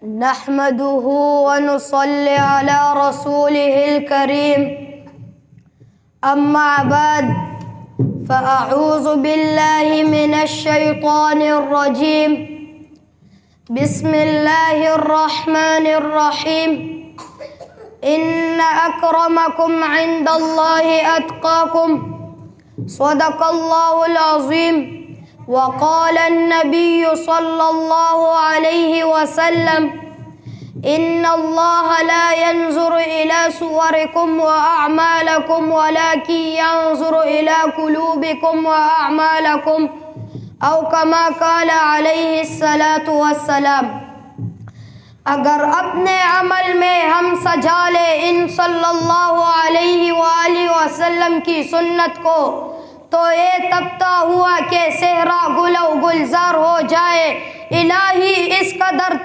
नहमदुहु व नुसल्ली अला रसूलिहिल करीम अम्मा बाद फ़अऊज़ु बिल्लाहि मिनश शैतानिर रजीम बिस्मिल्लाहिर रहमानिर रहीम इन्न अक्रमकुम इंदल्लाहि अत्क़ाकुम सदक़ल्लाहुल अज़ीम वक़ाल नबिय्यु सल्लल्लाहु अलैहि वसल्लम इन्नल्लाह ला यंज़ुरु इला सुवरिकुम व अअमालकुम वलाकिन यंज़ुरु इला कुलूबिकुम व अअमालकुम औ कमा क़ाल अलैहि सलातु वस्सलाम। अगर अपने अमल में हम सजा ले इन सल्लल्लाहु अलैहि वसल्लम की सुन्नत को तो ये तपता हुआ के सेहरा गुल गुलजार हो जाए। इलाही इस कदर